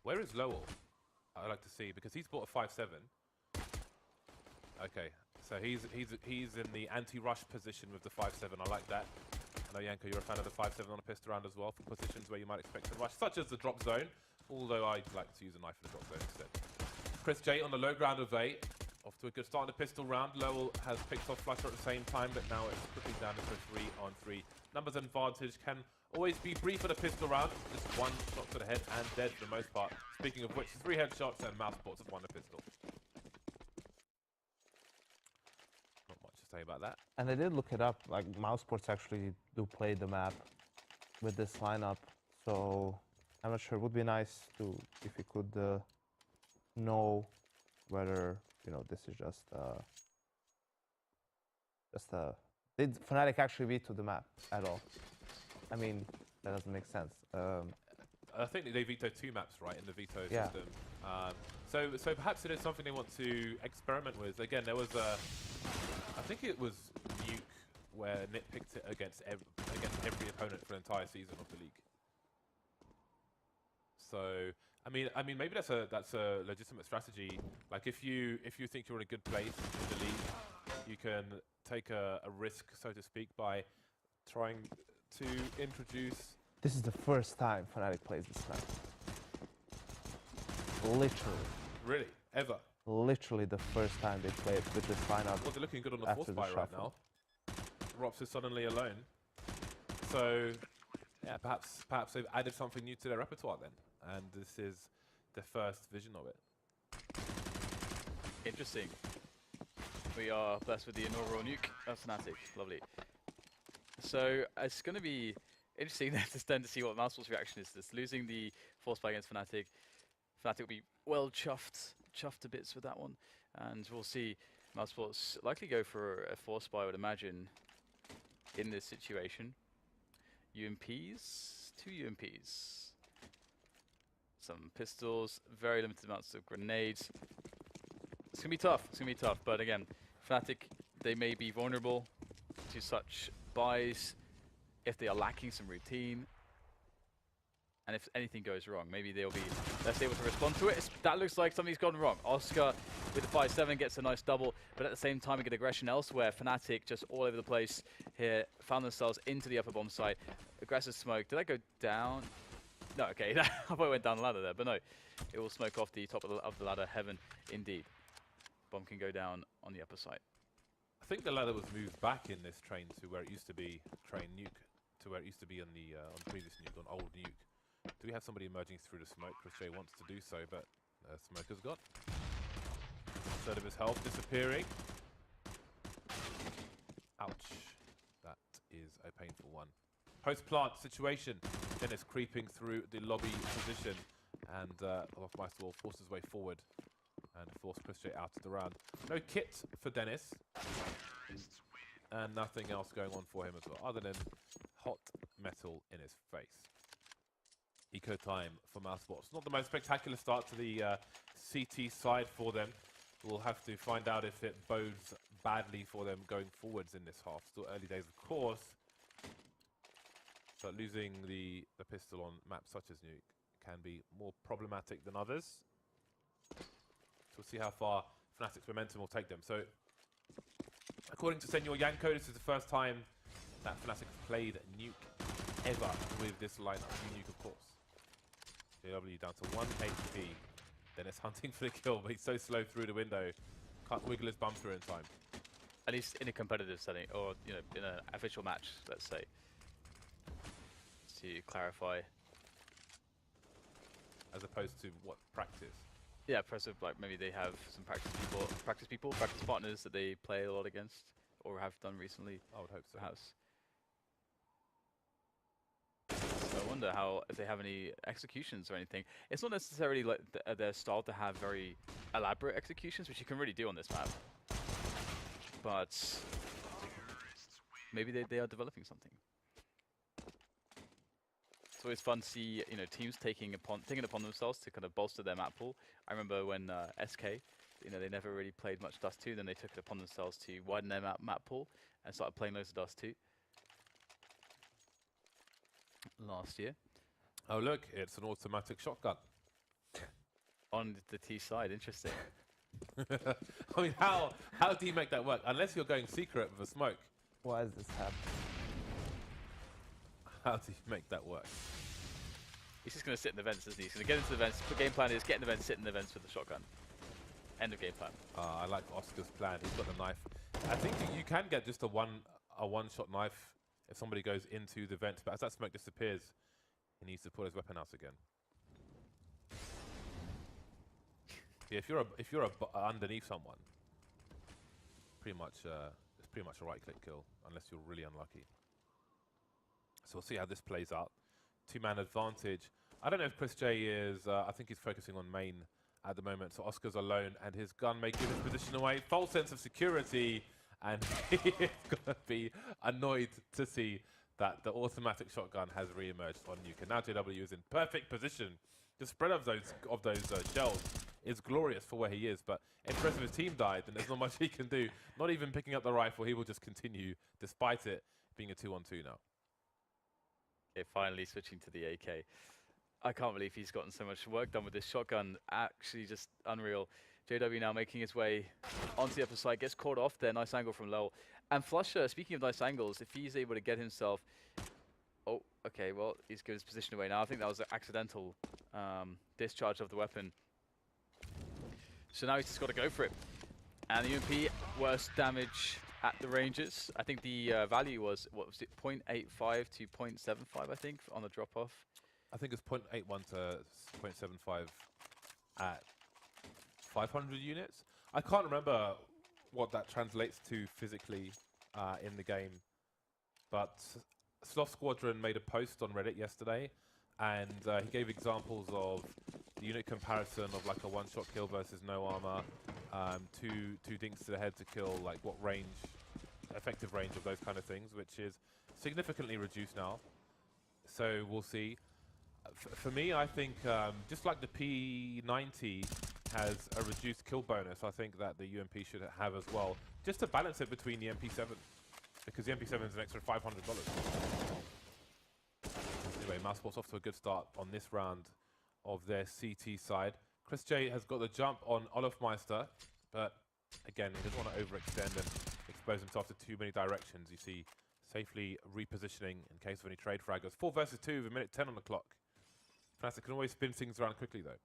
Where is Lowell? I'd like to see, because he's bought a 5-7. Okay, so he's in the anti-rush position with the 5-7. I like that. I know, Yanko, you're a fan of the 5-7 on a pistol round as well, for positions where you might expect to rush, such as the drop zone, although I'd like to use a knife in the drop zone instead. Chris J on the low ground of 8. Off to a good start in the pistol round. Lowell has picked off Flusher at the same time, but now it's quickly down into a 3-on-3. Numbers advantage can always be brief at a pistol round. Just one shot to the head and dead for the most part. Speaking of which, 3 headshots and Mousesports have won the pistol. Not much to say about that. And I did look it up. Like, Mousesports actually do play the map with this lineup, so I'm not sure. It would be nice to if you could know whether this is just did Fnatic actually veto the map at all? I mean, that doesn't make sense. I think they vetoed 2 maps, right, in the veto Yeah. system. So perhaps it is something they want to experiment with. Again, there was I think it was Nuke where nitpicked it against every opponent for the entire season of the league. So I mean, maybe that's a legitimate strategy. Like, if you think you're in a good place in the league, you can take a risk, so to speak, by trying to introduce. This is the first time Fnatic plays this map. Literally. Really? Ever? Literally the first time they play it with this lineup. Well, they're looking good on the after force the buy right now. Rops is suddenly alone. So, yeah, perhaps they've added something new to their repertoire then. And this is the first vision of it. Interesting. We are blessed with the inaugural nuke of Fnatic. Lovely. So it's going to be interesting then to see what Mousesports' reaction is to this. Losing the force buy against Fnatic. Fnatic will be well chuffed to bits with that one. And we'll see Mousesports likely go for a force buy, I would imagine, in this situation. UMPs, 2 UMPs. Some pistols, very limited amounts of grenades. It's going to be tough, but again, Fnatic, they may be vulnerable to such buys if they are lacking some routine. And if anything goes wrong, maybe they'll be less able to respond to it. That looks like something's gone wrong. Oscar with the 5-7 gets a nice double, but at the same time we get aggression elsewhere. Fnatic just all over the place here, found themselves into the upper bomb site. Aggressive smoke. Did that go down? No, okay, I thought it went down the ladder there, but no. It will smoke off the top of the ladder, heaven, indeed. Bomb can go down on the upper side. I think the ladder was moved back in this train to where it used to be, train nuke, to where it used to be on the previous nuke, on old nuke. Do we have somebody emerging through the smoke? Chris J wants to do so, but smoke has got a third of his health disappearing. Ouch. That is a painful one. Post-plant situation. Dennis creeping through the lobby position, and Meister will force his way forward and force Chris J out of the round. No kit for Dennis, and nothing else going on for him as well, other than hot metal in his face. Eco time for Mousesports. Not the most spectacular start to the CT side for them. We'll have to find out if it bodes badly for them going forwards in this half. Still early days, of course. But losing the pistol on maps such as Nuke can be more problematic than others. So we'll see how far Fnatic's momentum will take them. So, according to Senor Yanko, this is the first time that Fnatic have played Nuke ever with this lineup. Nuke, of course. JW down to 1 HP. Dennis hunting for the kill, but he's so slow through the window. Can't wiggle his bum through in time. At least in a competitive setting, or in an official match, let's say. To clarify. As opposed to what, practice? Yeah, impressive. Like maybe they have some practice partners that they play a lot against, or have done recently. I would hope so. Perhaps. So I wonder if they have any executions or anything. It's not necessarily like their style to have very elaborate executions, which you can really do on this map. But maybe they are developing something. It's always fun to see teams taking it upon themselves to kind of bolster their map pool. I remember when SK, they never really played much Dust 2, then they took it upon themselves to widen their map pool and started playing loads of Dust 2 last year. Oh look, it's an automatic shotgun. On the T side, interesting. I mean, how do you make that work? Unless you're going secret with a smoke. Why is this happening? How do you make that work? He's just going to sit in the vents, isn't he? He's going to get into the vents. The game plan is get in the vents, sit in the vents with the shotgun. End of game plan. I like Oscar's plan. He's got the knife. I think you can get just a one-shot knife if somebody goes into the vent, but as that smoke disappears, he needs to pull his weapon out again. Yeah, if you're underneath someone, pretty much it's pretty much a right-click kill unless you're really unlucky. So we'll see how this plays out. Two-man advantage. I don't know if Chris J is. I think he's focusing on main at the moment. So Oscar's alone, and his gun may give his position away. False sense of security, and he's gonna be annoyed to see that the automatic shotgun has re-emerged on Nuke. And now JW is in perfect position. The spread of those shells is glorious for where he is, but if the rest of his team died, then there's not much he can do. Not even picking up the rifle, he will just continue, despite it being a 2-on-2 now. Okay, finally switching to the AK. I can't believe he's gotten so much work done with this shotgun. Actually, just unreal. JW now making his way onto the upper side, gets caught off there. Nice angle from low. And Flusher, speaking of nice angles, if he's able to get himself... Oh, okay, well, he's given his position away now. I think that was an accidental discharge of the weapon. So now he's just got to go for it. And the UMP, worst damage at the ranges. I think the value was, what was it, 0.85 to 0.75, I think, on the drop-off. I think it's 0.81 to 0.75 at 500 units. I can't remember what that translates to physically in the game, but Sloth Squadron made a post on Reddit yesterday, and he gave examples of the unit comparison of like a one-shot kill versus no armor, two dinks to the head to kill, like what range, effective range of those kind of things, which is significantly reduced now. So we'll see. For me, I think just like the P90 has a reduced kill bonus, I think that the UMP should have as well, just to balance it between the MP7, because the MP7 is an extra $500. Anyway, Mousesports off to a good start on this round of their CT side. Chris J has got the jump on Olofmeister, but again, he doesn't want to overextend and expose himself to too many directions. You see, safely repositioning in case of any trade fraggers. 4 versus 2 with a minute 10 on the clock. Fnatic can always spin things around quickly, though.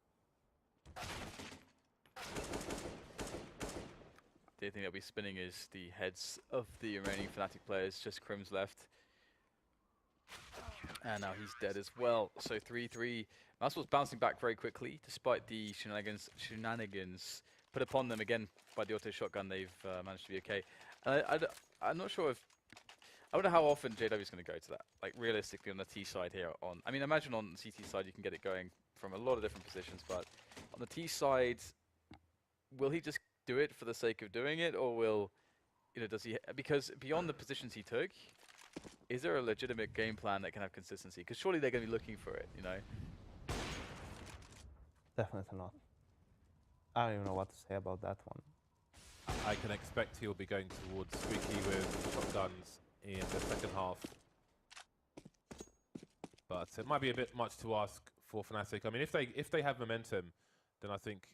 The only thing that'll be spinning is the heads of the remaining Fnatic players. Just Crim's left. And now he's dead as well. So 3-3. Mousesports bouncing back very quickly, despite the shenanigans put upon them again by the auto shotgun. They've managed to be okay. I'm not sure if... I wonder how often JW is going to go to that. Like, realistically, on the T side here. I mean, imagine on the CT side you can get it going from a lot of different positions, but on the T side, will he just do it for the sake of doing it, or will, does he? Because beyond the positions he took, is there a legitimate game plan that can have consistency? Because surely they're going to be looking for it, Definitely not. I don't even know what to say about that one. I can expect he'll be going towards Squeaky with shotguns in the second half. But it might be a bit much to ask for Fnatic. I mean, if they have momentum, then I think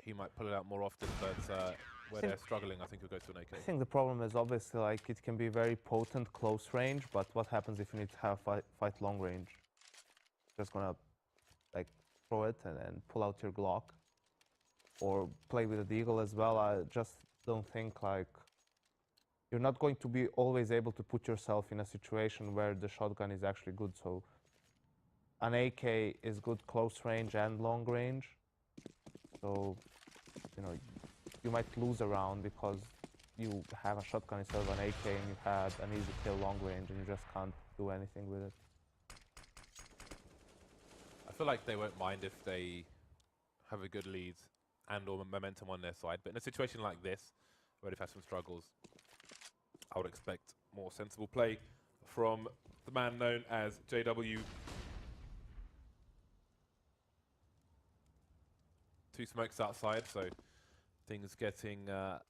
he might pull it out more often. But where they're struggling, I think he'll go to an AK. I think the problem is obviously like it can be very potent close range, but what happens if you need to have fight long range? Just gonna like throw it and pull out your Glock, or play with the Deagle as well. I just don't think like you're not going to be always able to put yourself in a situation where the shotgun is actually good. So an AK is good close range and long range. So, you might lose a round because you have a shotgun instead of an AK and you had an easy kill long range and you just can't do anything with it. I feel like they won't mind if they have a good lead and or momentum on their side. But in a situation like this, where they've had some struggles, I would expect more sensible play from the man known as JW. 2 smokes outside, so things getting a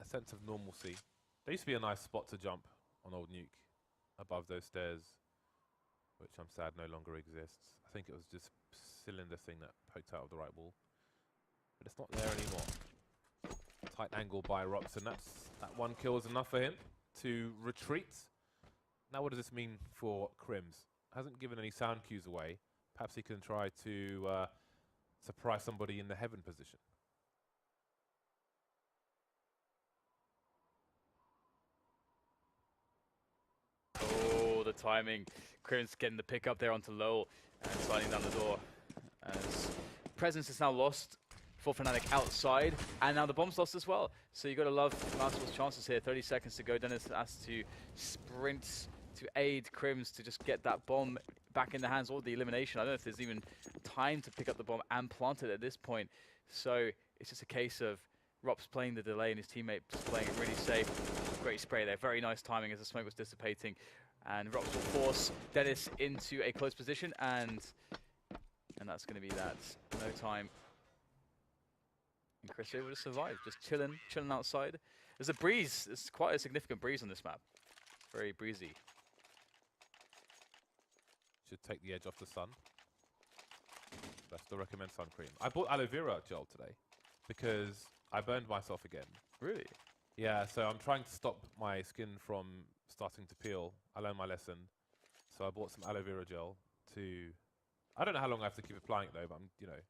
sense of normalcy. There used to be a nice spot to jump on Old Nuke above those stairs. which I'm sad no longer exists. I think it was this cylinder thing that poked out of the right wall, but it's not there anymore. Tight angle by Rops, and that one kill is enough for him to retreat. Now what does this mean for Crims? Hasn't given any sound cues away. Perhaps he can try to surprise somebody in the heaven position. Oh, the timing. Crims getting the pick up there onto Lowell and sliding down the door. As presence is now lost for Fnatic outside, and now the bomb's lost as well. So you got to love Mousesports' chances here. 30 seconds to go. Dennis has to sprint to aid Crims to just get that bomb back in the hands or the elimination. I don't know if there's even time to pick up the bomb and plant it at this point. So it's just a case of Rops playing the delay and his teammate just playing it really safe. Great spray there. Very nice timing as the smoke was dissipating. And Rops will force Dennis into a close position, and that's going to be that. No time. And Chris able to survive, just chilling outside. There's a breeze. It's quite a significant breeze on this map. Very breezy. Should take the edge off the sun. I still recommend sun cream. I bought aloe vera gel today because I burned myself again. Really? Yeah, so I'm trying to stop my skin from starting to peel. I learned my lesson. So I bought some aloe vera gel to... I don't know how long I have to keep applying it though, but I'm, you know,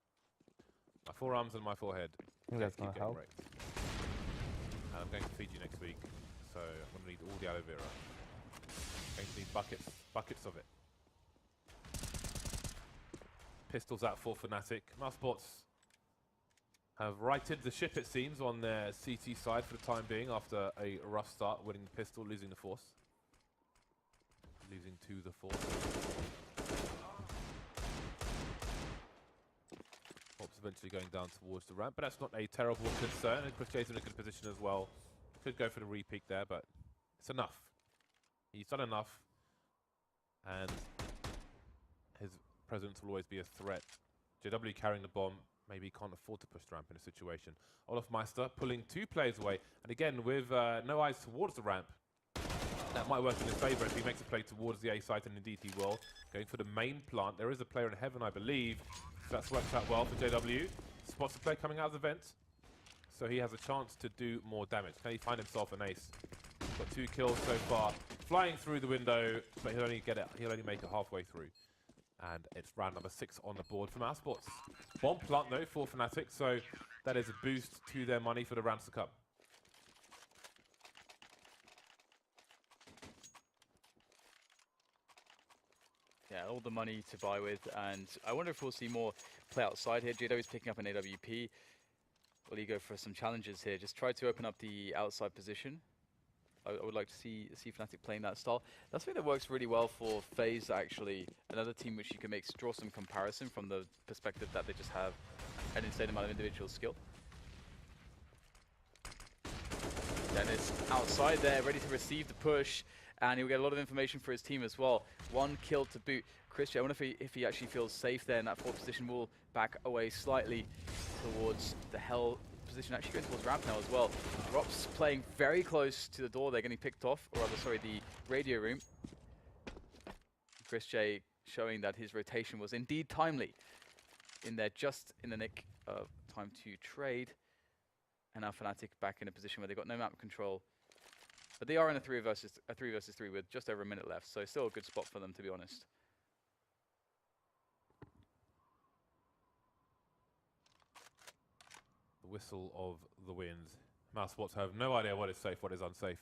my forearms and my forehead. I think that's gonna help. Raked. And I'm going to Fiji next week, so I'm going to need all the aloe vera. I'm going to need buckets of it. Pistols out for Fnatic. Mousesports have righted the ship, it seems, on their CT side for the time being after a rough start, winning the pistol, losing the force. Losing to the force. Ops eventually going down towards the ramp, but that's not a terrible concern. And Chris J's in a good position as well. Could go for the re-peek there, but it's enough. He's done enough. And his presence will always be a threat. JW carrying the bomb. Maybe he can't afford to push the ramp in a situation. Olaf Meister pulling 2 players away. And again, with no eyes towards the ramp, that might work in his favor if he makes a play towards the A site, and indeed he will. Going for the main plant. There is a player in heaven, I believe. So that's worked out well for JW. Spots the player coming out of the vent. So he has a chance to do more damage. Can he find himself an ace? Got 2 kills so far. Flying through the window, but he'll only get it. He'll only make it halfway through. And it's round number 6 on the board for Mousesports. Bomb plant though for Fnatic, so that is a boost to their money for the rounds to come. Yeah, all the money to buy with, and I wonder if we'll see more play outside here. JW is picking up an AWP. Will he go for some challenges here? Just try to open up the outside position. I would like to see Fnatic playing that style. That's something that works really well for FaZe, actually. Another team which you can draw some comparison from the perspective that they just have an insane amount of individual skill. Dennis outside there, ready to receive the push, and he'll get a lot of information for his team as well. 1 kill to boot. Christian, I wonder if he actually feels safe there in that 4th position. Will back away slightly towards the hell position, actually going towards ramp now as well. Rops playing very close to the door. They're getting picked off, or rather, sorry, the radio room. Chris J showing that his rotation was indeed timely in there, just in the nick of time to trade. And now Fnatic back in a position where they've got no map control. But they are in a 3 versus 3 with just over a minute left, so still a good spot for them, to be honest. The whistle of the wind. Mousesports have no idea what is safe, what is unsafe.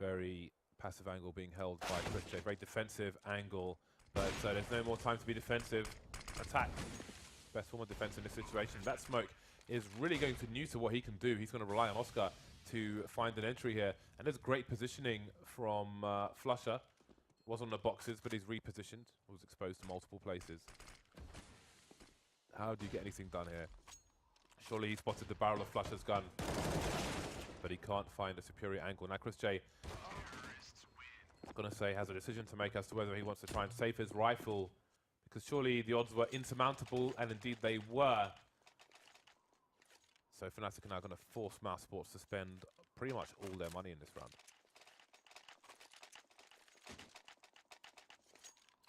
Very passive angle being held by Chris J. Very defensive angle, but there's no more time to be defensive. Attack. Best form of defense in this situation. That smoke is really going to neuter what he can do. He's going to rely on Oscar to find an entry here. And there's great positioning from Flusher. Was on the boxes, but he's repositioned. Was exposed to multiple places. How do you get anything done here? Surely he spotted the barrel of Flusher's gun, but he can't find a superior angle. Now Chris J, gonna say, has a decision to make as to whether he wants to try and save his rifle, because surely the odds were insurmountable, and indeed they were. So Fnatic are now going to force Mousesports to spend pretty much all their money in this round.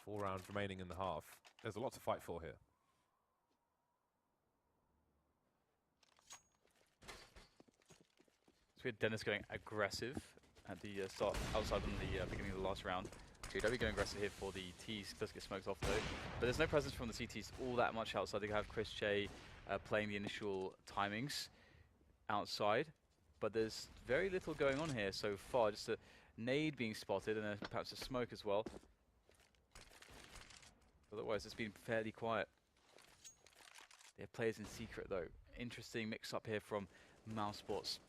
4 rounds remaining in the half. There's a lot to fight for here. So we had Dennis going aggressive at the start, outside on the beginning of the last round. JW going aggressive here for the T's. Does get smoked off though. But there's no presence from the CTs all that much outside. They have Chris J playing the initial timings outside. But there's very little going on here so far. Just a nade being spotted and perhaps a smoke as well. Otherwise, it's been fairly quiet. They have players in secret though. Interesting mix-up here from Mousesports.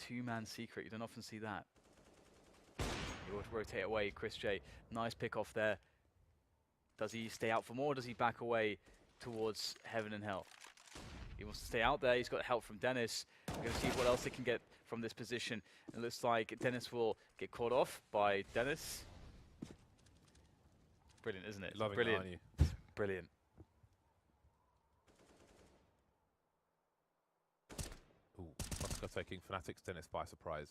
2-man secret, you don't often see that. He will rotate away, Chris J. Nice pick off there. Does he stay out for more, or does he back away towards heaven and hell? He wants to stay out there, he's got help from Dennis. We're going to see what else he can get from this position. It looks like Dennis will get caught off by Dennis. Brilliant, isn't it? Loving Brilliant. it, aren't you? Brilliant. Ooh, Oscar taking Fnatic's Dennis by surprise.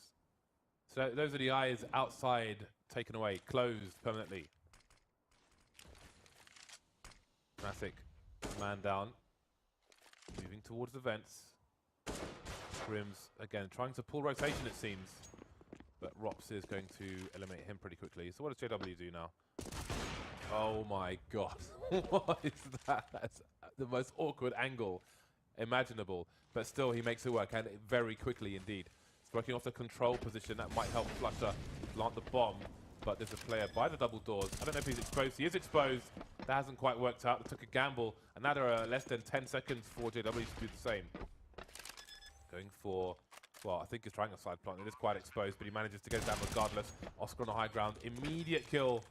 So those are the eyes outside, taken away, closed permanently. Fnatic, man down, moving towards the vents. Grims, again, trying to pull rotation it seems. But Rops is going to eliminate him pretty quickly. So what does JW do now? Oh my god, what is that? That's the most awkward angle imaginable. But still, he makes it work, and very quickly indeed. He's working off the control position. That might help Flusher plant the bomb. But there's a player by the double doors. I don't know if he's exposed. He is exposed. That hasn't quite worked out. They took a gamble. And now there are less than 10 seconds for JW to do the same. Going for, well, I think he's trying a side plant. It is quite exposed, but he manages to get it down regardless. Oscar on the high ground. Immediate kill.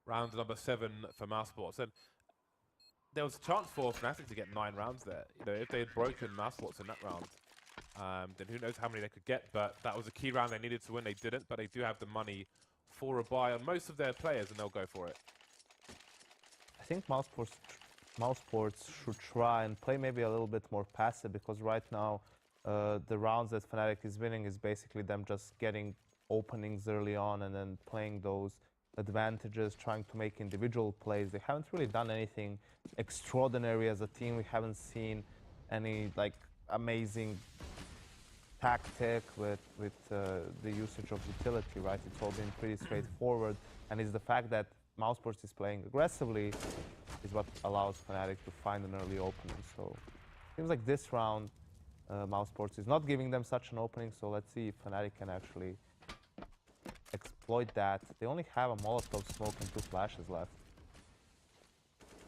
Round number 7 for Mousesports. And there was a chance for Fnatic to get 9 rounds there. You know, if they had broken Mousesports in that round, then who knows how many they could get. But that was a key round they needed to win. They didn't, but they do have the money for a buy on most of their players, and they'll go for it. I think Mousesports should try and play maybe a little bit more passive, because right now the rounds that Fnatic is winning is basically them just getting openings early on and then playing those advantages, trying to make individual plays. They haven't really done anything extraordinary as a team. We haven't seen any like amazing tactic with the usage of utility, right? It's all been pretty straightforward, and it's the fact that Mousesports is playing aggressively is what allows Fnatic to find an early opening. So it seems like this round Mousesports is not giving them such an opening, so let's see if Fnatic can actually exploit that. They only have a Molotov smoke and 2 flashes left.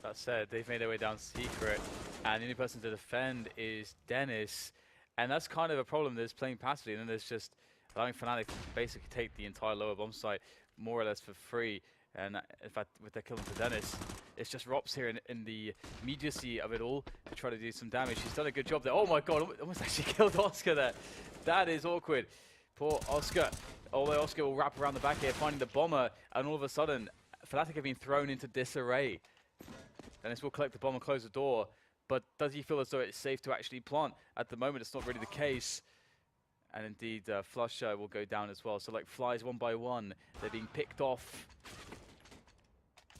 That said, they've made their way down secret, and the only person to defend is Dennis, and that's kind of a problem. There's playing passively, and then there's just allowing Fnatic to basically take the entire lower bomb site more or less for free. And in fact, with their kill to Dennis, it's just Rops here in the immediacy of it all to try to do some damage. He's done a good job there. Oh my god, almost actually killed Oscar there. That is awkward. Poor Oscar. Although Oscar will wrap around the back here, finding the bomber, and all of a sudden, Fnatic have been thrown into disarray. Dennis will collect the bomb and close the door, but does he feel as though it's safe to actually plant? At the moment, it's not really the case. And indeed, Flusher will go down as well. So like flies one by one, they're being picked off.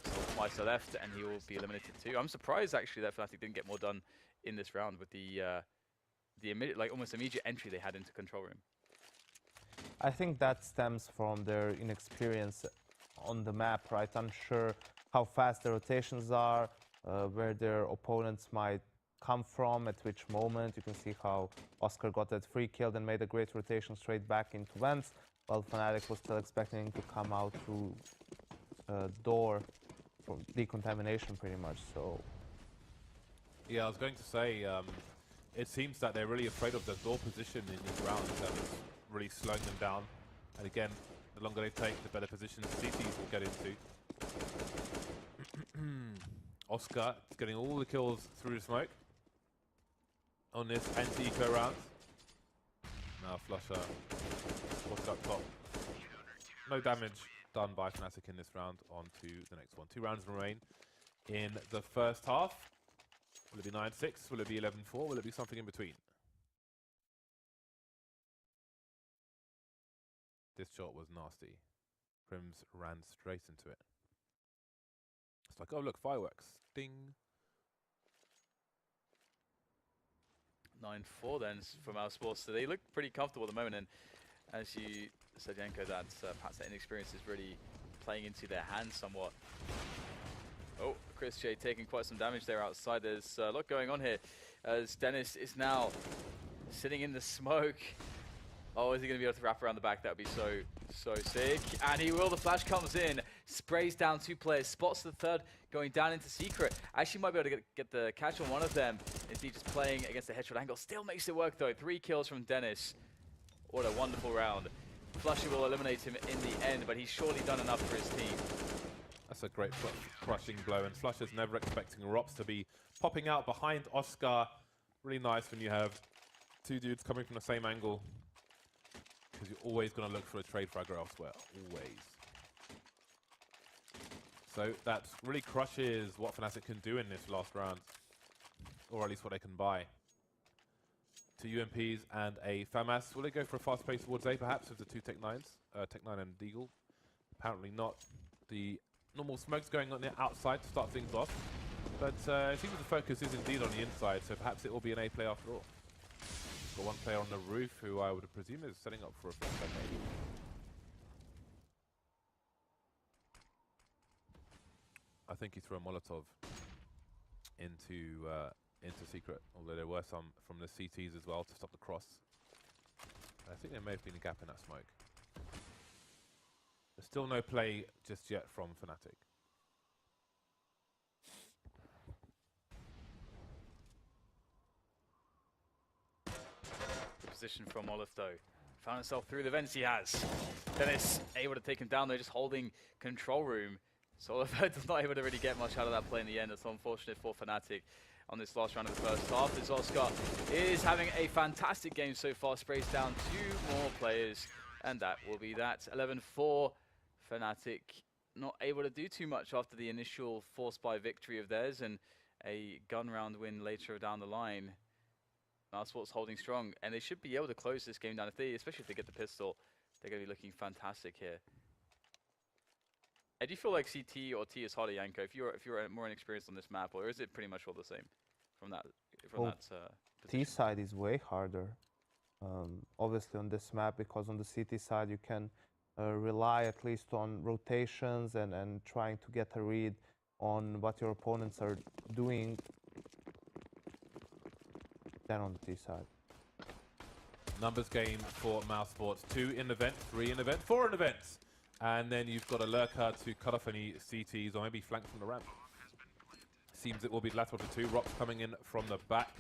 So twice are left, and he will be eliminated too. I'm surprised actually that Fnatic didn't get more done in this round with the immediate, like almost immediate entry they had into control room. I think that stems from their inexperience on the map, right? Unsure how fast the rotations are, where their opponents might come from, at which moment. You can see how Oscar got that free kill, then made a great rotation straight back into vents, while Fnatic was still expecting to come out through door from decontamination pretty much. So Yeah, I was going to say, it seems that they're really afraid of the door position in these rounds. That is really slowing them down. And again, the longer they take, the better positions CTs will get into. Oscar is getting all the kills through the smoke on this anti-eco round. Now Flusher, what's up top? No damage done by Fnatic in this round. On to the next one. 2 rounds remain in the first half. Will it be 9-6? Will it be 11-4? Will it be something in between? This shot was nasty. Crims ran straight into it. It's like, oh look, fireworks. Ding. 9-4 then from Mousesports. So they look pretty comfortable at the moment. And as you said, Yanko, that perhaps that inexperience is really playing into their hands somewhat. Oh, Chris J taking quite some damage there outside. There's a lot going on here as Dennis is now sitting in the smoke. Oh, is he going to be able to wrap around the back? That would be so sick. And he will. The flash comes in, sprays down 2 players, spots the third going down into secret. Actually might be able to get the catch on one of them. Is he just playing against the headshot angle? Still makes it work though. 3 kills from Dennis. What a wonderful round. Flushy will eliminate him in the end, but he's surely done enough for his team. That's a great crushing blow, and Flusher's never expecting Rops to be popping out behind Oscar. Really nice when you have 2 dudes coming from the same angle, because you're always going to look for a trade fragger elsewhere, always. So that really crushes what Fnatic can do in this last round, or at least what they can buy. 2 UMPs and a FAMAS. Will they go for a fast pace towards A perhaps with the 2 Tech-9s? Tech-9 and Deagle? Apparently not. The normal smoke's going on the outside to start things off, but it seems the focus is indeed on the inside, so perhaps it will be an A play after all. Got 1 player on the roof who I would presume is setting up for a flashback maybe. I think he threw a Molotov into secret, although there were some from the CTs as well to stop the cross. I think there may have been a gap in that smoke. There's still no play just yet from Fnatic. Good position from Olive though. Found himself through the vents he has. Dennis able to take him down though, just holding control room. So Oliver does not able to really get much out of that play in the end. That's unfortunate for Fnatic on this last round of the first half. As Oscar is having a fantastic game so far. Sprays down 2 more players. And that will be that. 11-4. Fnatic not able to do too much after the initial force buy victory of theirs and a gun round win later down the line. Mousesports holding strong, and they should be able to close this game down. Especially if they get the pistol, they're going to be looking fantastic here. Do you feel like CT or T is harder, Yanko, if you're more inexperienced on this map, or is it pretty much all the same from that position? T side is way harder, obviously on this map, because on the CT side you can rely at least on rotations and trying to get a read on what your opponents are doing than on the T side. Numbers game for Mousesports. 2 in the vent, 3 in the vent, 4 in the vents. And then you've got a lurker to cut off any CTs or maybe flank from the ramp. Seems it will be lateral to 2. Rops coming in from the back.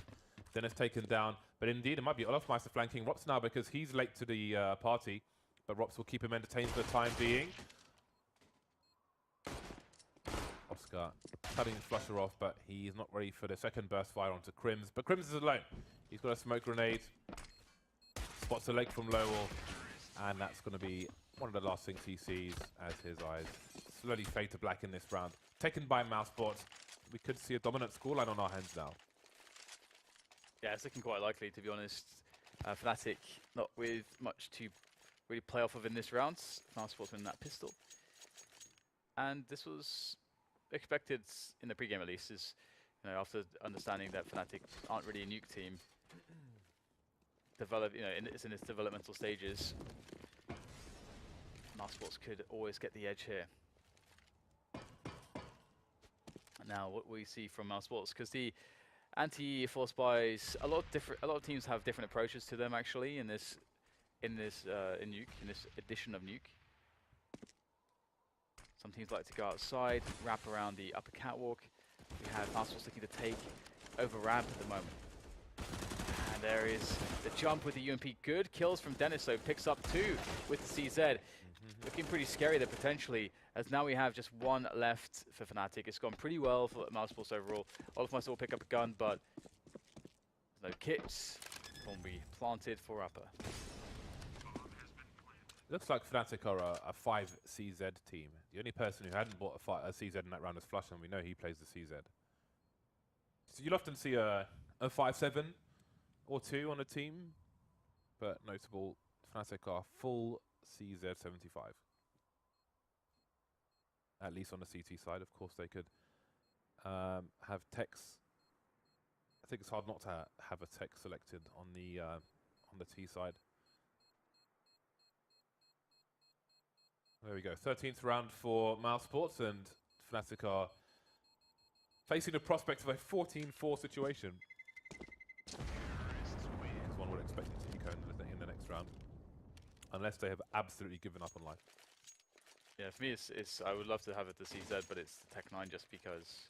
Dennis taken down. But indeed, it might be Olafmeister flanking Rops now because he's late to the party. But Rops will keep him entertained for the time being. Oscar cutting Flusher off, but he's not ready for the second burst fire onto Crims. But Crims is alone. He's got a smoke grenade. Spots a leg from Lowell. And that's going to be one of the last things he sees as his eyes slowly fade to black in this round. Taken by Mousesports. We could see a dominant scoreline on our hands now. Yeah, it's looking quite likely, to be honest. Fnatic not with much to really play off of in this round. Mousesports winning that pistol. And this was expected in the pregame at least, is, you know, after understanding that Fnatic aren't really a nuke team. It's in its developmental stages. Mousesports could always get the edge here. Now, what we see from Mousesports, because the anti-force buys, a lot of teams have different approaches to them actually in this Nuke, in this edition of Nuke. Some teams like to go outside, wrap around the upper catwalk. We have Mousesports looking to take over ramp at the moment. And there is the jump with the UMP. Good kills from Dennis, so picks up 2 with the CZ. Looking pretty scary there potentially, as now we have just 1 left for Fnatic. It's gone pretty well for Mousesports overall. Olafmeister will pick up a gun, but there's no kits. Will be planted for upper. Looks like Fnatic are a 5 CZ team. The only person who hadn't bought a CZ in that round is Flush, and we know he plays the CZ. So you'll often see a 5-7 or 2 on a team, but notable, Fnatic are full CZ 75. At least on the CT side. Of course, they could have techs. I think it's hard not to have a tech selected on the T side. There we go. 13th round for Mousesports, and Fnatic are facing the prospect of a 14-4 situation. As one would expect them to eco in the next round, unless they have absolutely given up on life. Yeah, for me, it's I would love to have it the CZ, but it's the Tech 9 just because.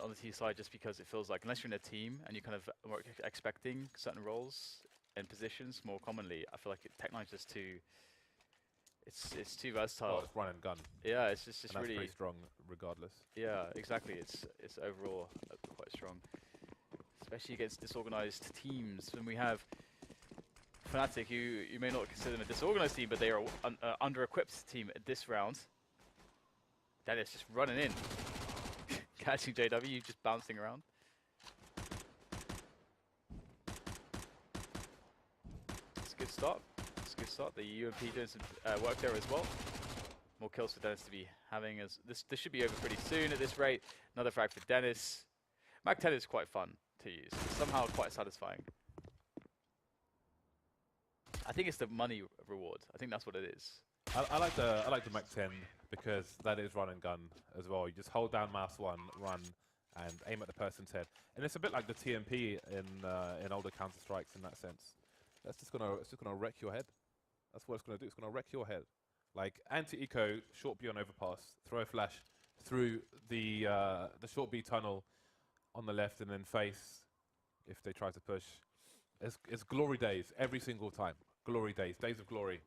On the T side, just because it feels like unless you're in a team and you kind of are expecting certain roles and positions more commonly, I feel like Tech 9 is just too. It's too versatile. Oh, it's run and gun. Yeah, it's just And that's really pretty strong, regardless. Yeah, exactly. It's overall quite strong, especially against disorganized teams. When we have Fnatic, you may not consider them a disorganized team, but they are an under-equipped team at this round. That is just running in, catching JW, just bouncing around. It's a good start. It's a good start. The UMP doing some work there as well. More kills for Dennis to be having. As this should be over pretty soon at this rate. Another frag for Dennis. Mag 10 is quite fun to use. It's somehow quite satisfying. I think it's the money reward. I think that's what it is. I like the Mac 10 because that is run and gun as well. You just hold down mouse 1, run, and aim at the person's head. And it's a bit like the TMP in older Counter Strikes in that sense. It's just gonna wreck your head. That's what it's gonna do. It's gonna wreck your head. Like anti-eco, short B on overpass, throw a flash through the short B tunnel on the left, and then face if they try to push. It's glory days every single time. Glory days, days of glory.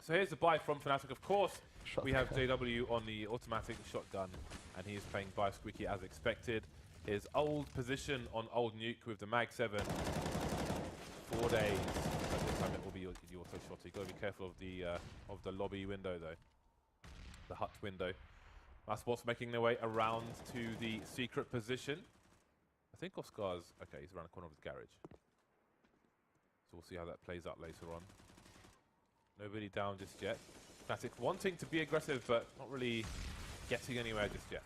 So here's the buy from Fnatic. Of course, we have JW on the automatic shotgun, and he is playing by Squeaky as expected. His old position on old nuke with the Mag 7. 4 days. But this time it will be the auto shot. You got to be careful of the lobby window though, the hut window. Mousesports making their way around to the secret position. I think Oscar's okay. He's around the corner of his garage. So we'll see how that plays out later on. Nobody down just yet. Fnatic wanting to be aggressive, but not really getting anywhere just yet.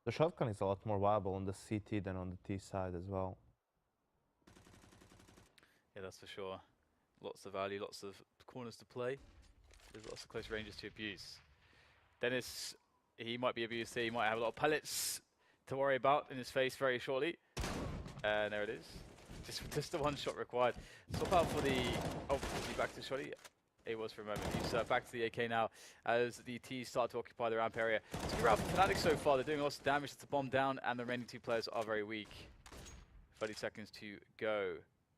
The shotgun is a lot more viable on the CT than on the T side as well. Yeah, that's for sure. Lots of value, lots of corners to play. There's lots of close ranges to abuse. Dennis, he might be abused here. He might have a lot of pellets to worry about in his face very shortly. And there it is. Just the one shot required. Swap out for the... Oh, is he back to Shotty? He was for a moment. He's back to the AK now as the T's start to occupy the ramp area. It's a good round for Fnatic so far. They're doing lots of damage. It's a bomb down, and the remaining two players are very weak. 30 seconds to go.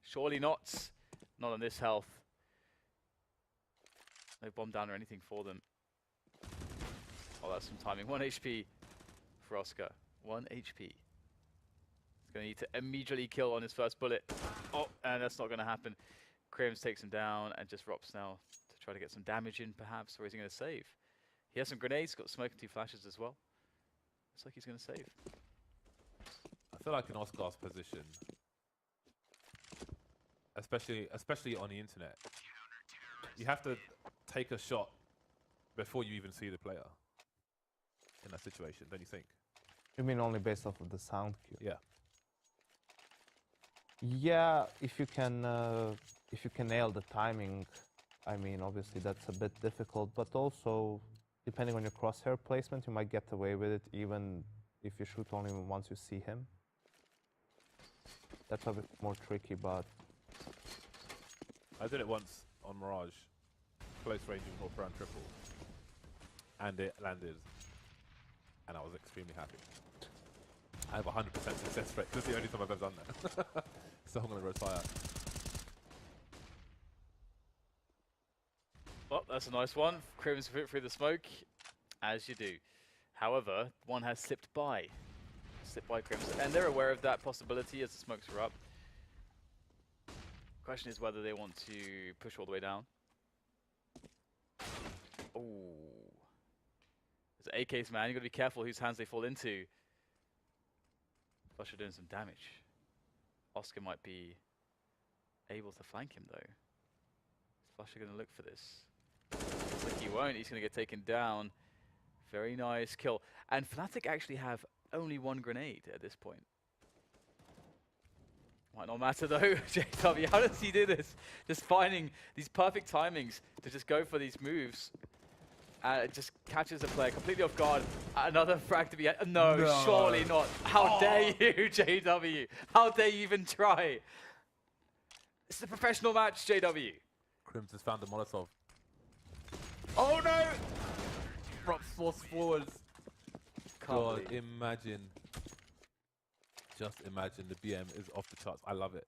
Surely not. Not on this health. No bomb down or anything for them. Oh, that's some timing. 1 HP for Oscar. 1 HP. He's going to need to immediately kill on his first bullet. Oh, and that's not going to happen. Crims takes him down and just Rops now to try to get some damage in, perhaps, or is he going to save? He has some grenades, got smoke and 2 flashes as well. Looks like he's going to save. I feel like in Oscar's position, especially on the internet, you have to take a shot before you even see the player in that situation, don't you think? You mean only based off of the sound cue? Yeah. Yeah, if you can nail the timing, I mean, obviously that's a bit difficult, but also, depending on your crosshair placement, you might get away with it even if you shoot only once you see him. That's a bit more tricky, but... I did it once on Mirage, close range of North Round triple, and it landed, and I was extremely happy. I have 100% success rate. This is the only time I've ever done that. So I'm going to retire. Well, that's a nice one. Crims through the smoke, as you do. However, one has slipped by. Slipped by Crims, and they're aware of that possibility as the smokes are up. Question is whether they want to push all the way down. Oh. There's AKs, man. You've got to be careful whose hands they fall into. Flusher doing some damage. Oscar might be able to flank him, though. Is Flusher going to look for this? Looks like he won't. He's going to get taken down. Very nice kill. And Fnatic actually have only one grenade at this point. Might not matter though, JW, how does he do this? Just finding these perfect timings to just go for these moves. And it just catches the player completely off guard. Another frag to be... No, surely not. How dare you, JW? How dare you even try? It's a professional match, JW. Crims has found the Molotov. Oh no! Drops force forwards. God, imagine. Just imagine the BM is off the charts. I love it.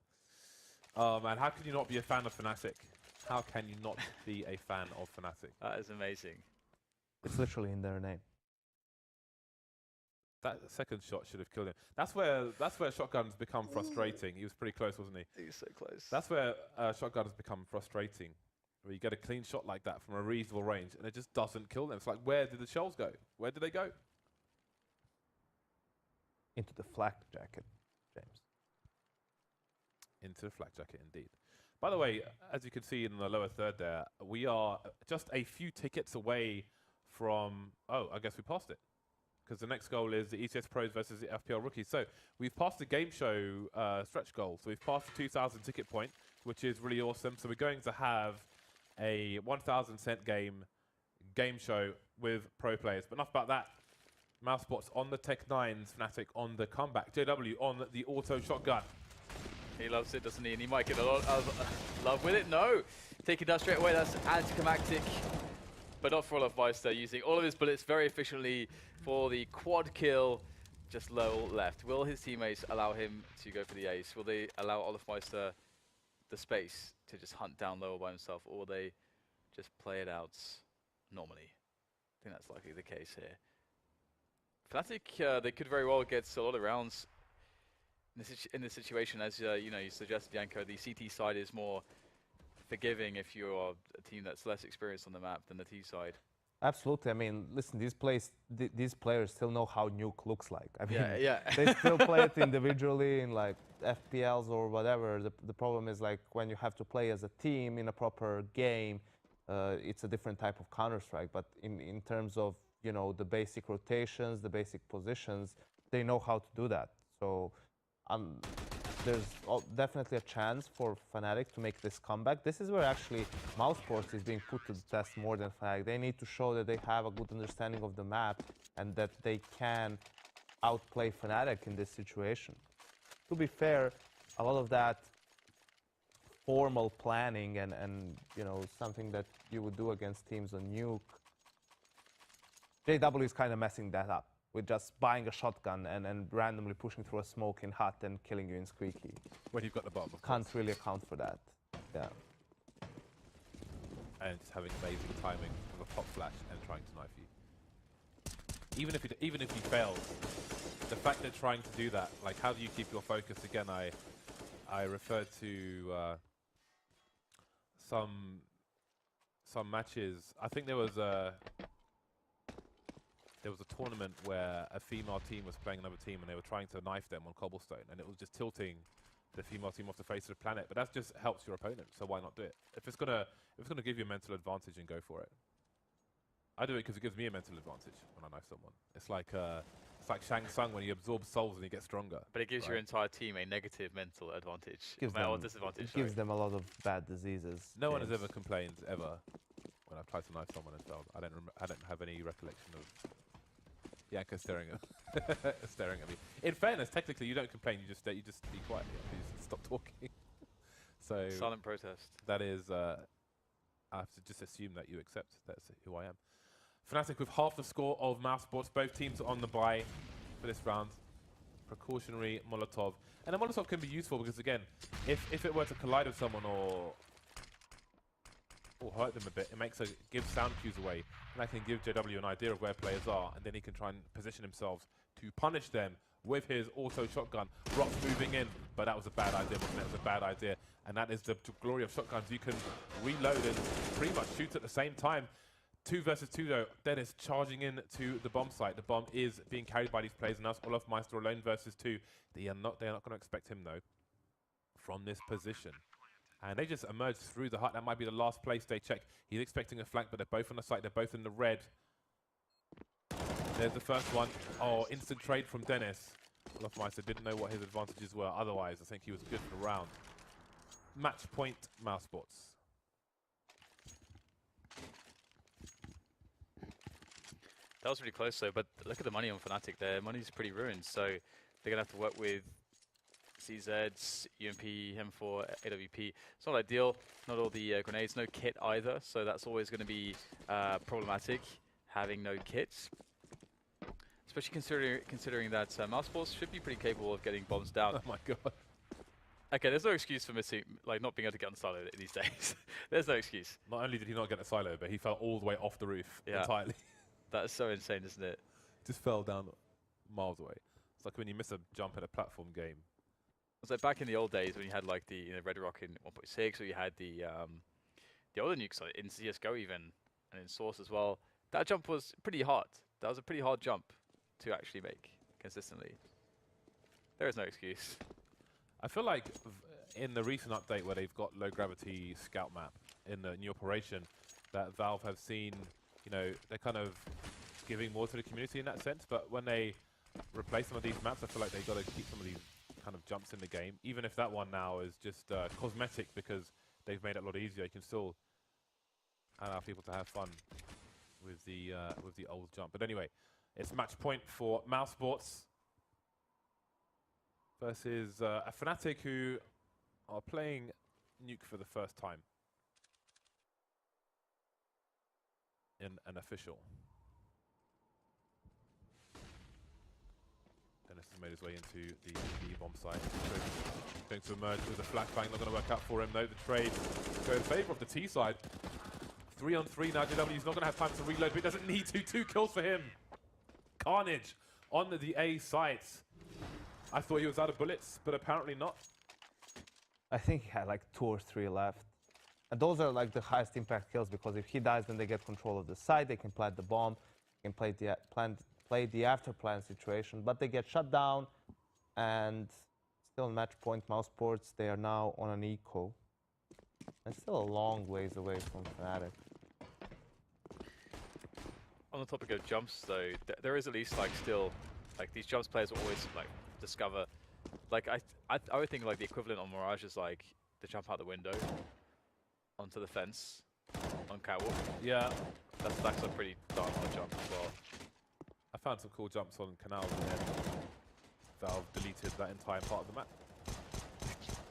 Oh man, how can you not be a fan of Fnatic? How can you not be a fan of Fnatic? That is amazing. It's literally in their name. That second shot should have killed him. That's where shotguns become frustrating. He was pretty close, wasn't he? He was so close. That's where shotguns become frustrating. Where you get a clean shot like that from a reasonable range and it just doesn't kill them. It's like, where did the shells go? Where did they go? Into the flak jacket, James. Into the flak jacket, indeed. By the way, as you can see in the lower third there, we are just a few tickets away from... Oh, I guess we passed it. Because the next goal is the ECS Pros versus the FPL Rookies. So we've passed the game show stretch goal. So we've passed the 2,000 ticket point, which is really awesome. So we're going to have a 1,000 cent game show with pro players. But enough about that. Mousesports on the Tech 9s, Fnatic on the comeback. JW on the auto shotgun. He loves it, doesn't he? And he might get a lot of love with it. No! Taking that straight away, that's anticlimactic. But not for Olofmeister, using all of his bullets very efficiently for the quad kill, just low left. Will his teammates allow him to go for the ace? Will they allow Olofmeister the space to just hunt down lower by himself, or will they just play it out normally? I think that's likely the case here. Fnatic, they could very well get a lot of rounds in this situation, as you know, you suggested, Janko. The CT side is more forgiving if you're a team that's less experienced on the map than the T side. Absolutely. I mean, listen, these players still know how nuke looks like. I mean, yeah. they still play it individually in like FPLs or whatever. The problem is like when you have to play as a team in a proper game, it's a different type of Counter-Strike. But in terms of, you know, the basic rotations, the basic positions, they know how to do that. So there's definitely a chance for Fnatic to make this comeback. This is where actually Mousesports is being put to the test more than Fnatic. They need to show that they have a good understanding of the map and that they can outplay Fnatic in this situation. To be fair, a lot of that formal planning and you know, something that you would do against teams on Nuke, JW is kind of messing that up with just buying a shotgun and randomly pushing through a smoke in hut and killing you in squeaky. When you've got the bomb, of Can't course. really account for that. Yeah. And just having amazing timing of a pop flash and trying to knife you. Even if he fails, the fact that trying to do that, like how do you keep your focus? Again, I referred to some matches. I think there was a tournament where a female team was playing another team and they were trying to knife them on cobblestone, and it was just tilting the female team off the face of the planet. But that just helps your opponent, so why not do it? If it's gonna give you a mental advantage, and go for it. I do it because it gives me a mental advantage when I knife someone. It's like Shang Tsung when he absorbs souls and he gets stronger. But it gives your entire team a negative mental advantage. Or disadvantage. It gives them a lot of bad diseases. No one has ever complained ever when I've tried to knife someone and failed. I don't have any recollection of Yanko staring at me. In fairness, technically you don't complain. You just be quiet. You just stop talking. So silent protest. That is, I have to just assume that you accept that's who I am. Fnatic with half the score of Mousesports. Both teams are on the bye for this round. Precautionary Molotov, and a Molotov can be useful because again, if it were to collide with someone or hurt them a bit, it gives sound cues away, and that can give JW an idea of where players are, and then he can try and position himself to punish them with his auto shotgun. Rock's moving in, but that was a bad idea, wasn't it? It was a bad idea, and that is the glory of shotguns. You can reload and pretty much shoot at the same time. 2 versus 2 though, Dennis charging in to the bomb site. The bomb is being carried by these players, and that's Olofmeister alone versus 2. They are not going to expect him though from this position. And they just emerged through the hut. That might be the last place they check. He's expecting a flank, but they're both on the site. They're both in the red. There's the first one. Oh, instant trade from Dennis. Olofmeister didn't know what his advantages were. Otherwise, I think he was good for the round. Match point, Mousesports. That was really close though, but look at the money on Fnatic. Their money's pretty ruined, so they're gonna have to work with CZs, UMP, M4, AWP. It's not ideal. Not all the grenades, no kit either, so that's always going to be problematic, having no kits. Especially considering that Mousesports should be pretty capable of getting bombs down. Oh my god. Okay, there's no excuse for missing, like not being able to get on silo these days. There's no excuse. Not only did he not get a silo, but he fell all the way off the roof entirely. That is so insane, isn't it? Just fell down miles away. It's like when you miss a jump in a platform game. It's like back in the old days when you had like the Red Rock in 1.6, or you had the other nukes like in CS:GO even, and in Source as well. That jump was pretty hard. That was a pretty hard jump to actually make consistently. There is no excuse. I feel like in the recent update where they've got low gravity scout map in the new operation, that Valve have seen, you know, they're kind of giving more to the community in that sense. But when they replace some of these maps, I feel like they've got to keep some of these kind of jumps in the game, even if that one now is just cosmetic because they've made it a lot easier. You can still allow people to have fun with the old jump. But anyway, it's match point for Mousesports versus a Fnatic who are playing Nuke for the first time in an official. Dennis has made his way into the bomb site. Going to emerge with a flashbang, not going to work out for him though. The trade go in favour of the T side. 3-on-3 now. JW's not going to have time to reload, but he doesn't need to. 2 kills for him. Carnage on the A site. I thought he was out of bullets, but apparently not. I think he had like 2 or 3 left. And those are like the highest impact kills, because if he dies, then they get control of the site, they can plant the bomb, they can play the after plan situation, but they get shut down. And still in match point, Mousesports, they are now on an eco. And still a long ways away from Fnatic. On the topic of jumps though, there is at least like still, like these jumps players will always like discover, like I would think like the equivalent on Mirage is like the jump out the window onto the fence on Catwalk. Yeah. That's a pretty darn hard jump as well. I found some cool jumps on Canals and then Valve deleted that entire part of the map.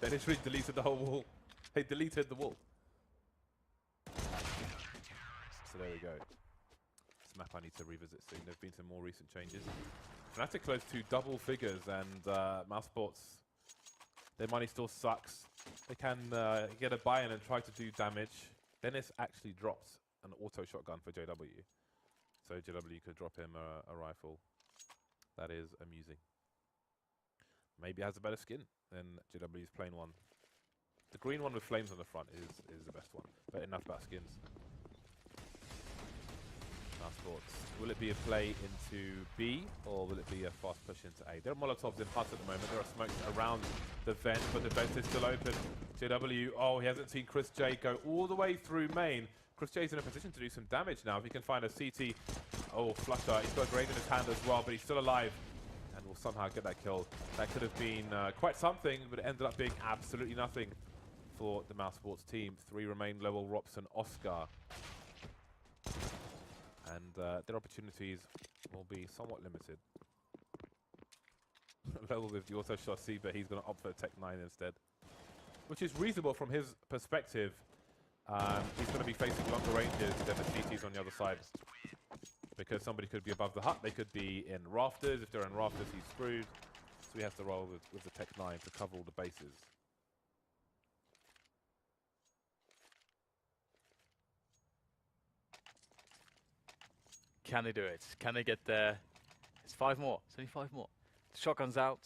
They literally deleted the whole wall. They deleted the wall. So there we go. This map I need to revisit soon. There have been some more recent changes. Fnatic close to double figures, and Mousesports, their money still sucks. They can get a buy-in and try to do damage. Dennis actually drops an auto shotgun for JW. So JW could drop him a rifle. That is amusing. Maybe has a better skin than JW's plain one. The green one with flames on the front is the best one, but enough about skins. Mousesports. Will it be a play into B, or will it be a fast push into A? There are Molotovs in huts at the moment. There are smokes around the vent, but the vent is still open. JW, oh, he hasn't seen Chris J go all the way through main. Chris J's in a position to do some damage now. If he can find a CT, oh, Flutter. He's got a grenade in his hand as well, but he's still alive and will somehow get that kill. That could have been quite something, but it ended up being absolutely nothing for the Mousesports team. 3 remain, Lowell, Robson, Oscar. And their opportunities will be somewhat limited. Lowell with the auto shot C, but he's going to opt for Tech 9 instead, which is reasonable from his perspective. He's going to be facing longer ranges than the CTs on the other side, because somebody could be above the hut, they could be in rafters. If they're in rafters, he's screwed. So he has to roll with the Tech 9 to cover all the bases. Can they do it? Can they get there? It's 5 more. It's only 5 more. The shotgun's out.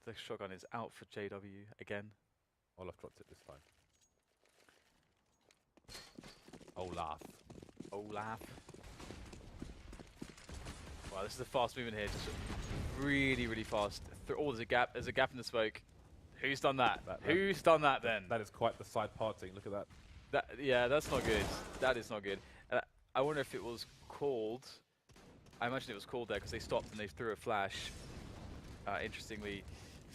The shotgun is out for JW again. Olaf dropped it this time. Olaf. Olaf. Wow, this is a fast movement here. Just really, really fast. Oh, there's a gap. There's a gap in the smoke. Who's done that? Who's done that then? That is quite the side parting. Look at that. Yeah, that's not good. That is not good. I wonder if it was called I imagine it was called there because they stopped and they threw a flash, interestingly.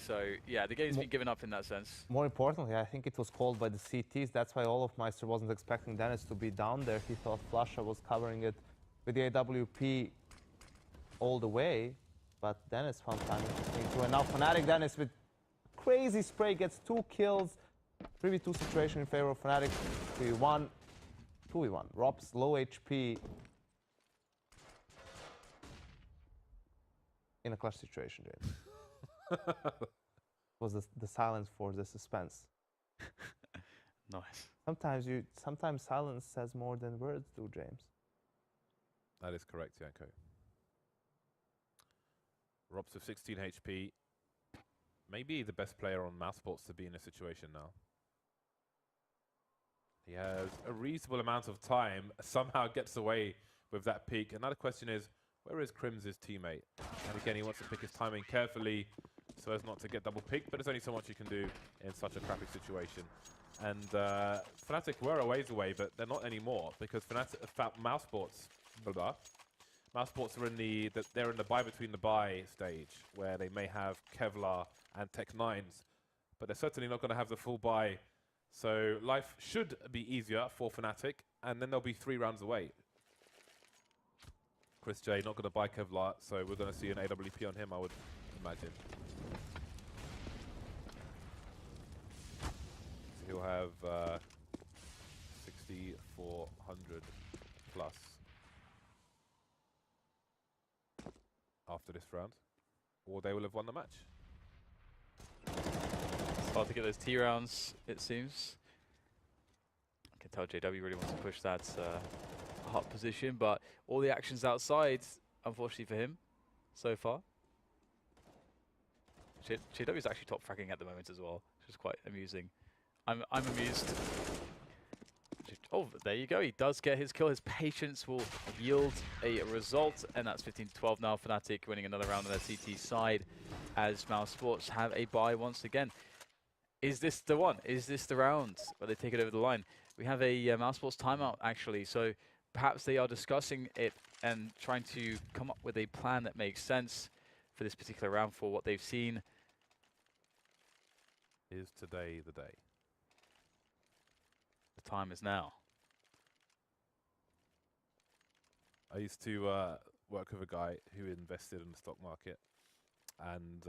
So, yeah, the game's been given up in that sense. More importantly, I think it was called by the CTs. That's why all of Meister wasn't expecting Dennis to be down there. He thought Flasha was covering it with the AWP all the way, but Dennis found time interesting too. And now Fnatic Dennis with crazy spray gets 2 kills. 3v2 situation in favor of Fnatic. 3v1. 2v1. Rob's low HP in a clutch situation, James. Was the silence for the suspense. Nice. Sometimes silence says more than words do, James. That is correct, Yanko. Rob's with 16 HP. Maybe the best player on Mousesports to be in this situation now. He has a reasonable amount of time, somehow gets away with that peak. Another question is, where is Crim's teammate? And again, he wants to pick his timing carefully so as not to get double picked, but there's only so much you can do in such a crappy situation. And Fnatic were a ways away, but they're not anymore because Mousesports, Mousesports are they're in the buy between the buy stage where they may have Kevlar and Tech9s, but they're certainly not going to have the full buy. So life should be easier for Fnatic, and then they'll be 3 rounds away. Chris J not going to buy Kevlar, so we're going to see an AWP on him, I would imagine. So he'll have 6,400 plus after this round, or they will have won the match. It's hard to get those T rounds, it seems. I can tell JW really wants to push that hot position, but all the actions outside, unfortunately for him, so far. JW is actually top fragging at the moment as well, which is quite amusing. I'm amused. Oh, there you go. He does get his kill. His patience will yield a result, and that's 15-12 now. Fnatic winning another round on their CT side as Mousesports have a bye once again. Is this the one? Is this the round where they take it over the line? We have a Mousesports timeout, actually, so perhaps they are discussing it and trying to come up with a plan that makes sense for this particular round for what they've seen. Is today the day? The time is now. I used to work with a guy who invested in the stock market, and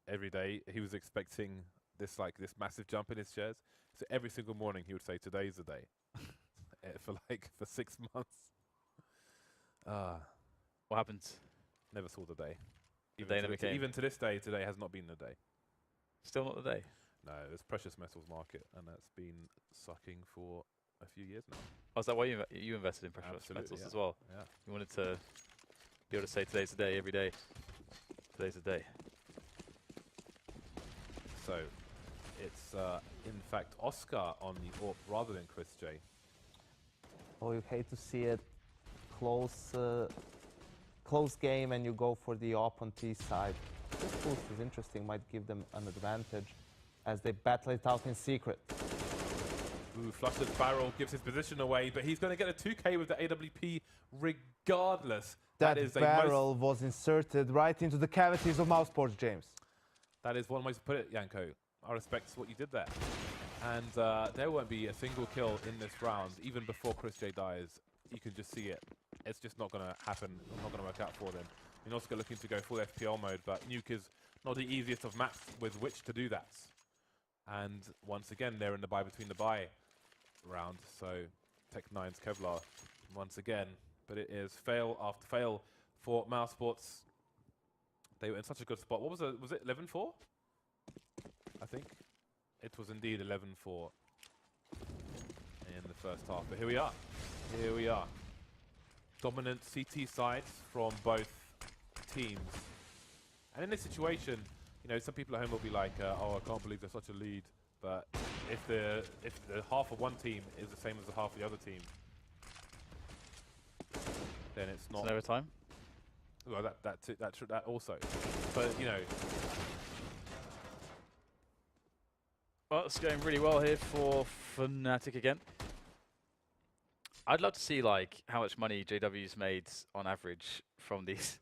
every day he was expecting this massive jump in his shares. So every single morning he would say, "Today's the day," for 6 months. What happened? Never saw the day. Even to this day, today has not been the day. Still not the day. No, there's precious metals market, and that's been sucking for a few years now. Oh, is that why you invested in precious metals as well? Yeah. You wanted to be able to say today's the day every day. Today's the day. So it's in fact Oscar on the AWP rather than Chris J. Oh, you hate to see it. Close game, and you go for the AWP on T side. This boost is interesting, might give them an advantage as they battle it out in secret. Ooh, Flustered Barrel gives his position away, but he's going to get a 2K with the AWP regardless. That is barrel was inserted right into the cavities of Mousesports, James. That is one way to put it, Yanko. I respect what you did there. And there won't be a single kill in this round, even before Chris J dies. You can just see it. It's just not going to happen. It's not going to work out for them. You're also looking to go full FPL mode, but Nuke is not the easiest of maps with which to do that. And once again, they're in the buy between the buy round. So Tech9's Kevlar once again. But it is fail after fail for Mousesports. They were in such a good spot. What was it? Was it 11-4? I think. It was indeed 11-4 in the first half. But here we are. Here we are. Dominant CT sides from both teams. And in this situation, you know, some people at home will be like, oh, I can't believe there's such a lead. But if the half of one team is the same as the half of the other team, then it's not. It's an overtime? Well, that also. But, you know. Well, it's going really well here for Fnatic again. I'd love to see like how much money JW's made on average from these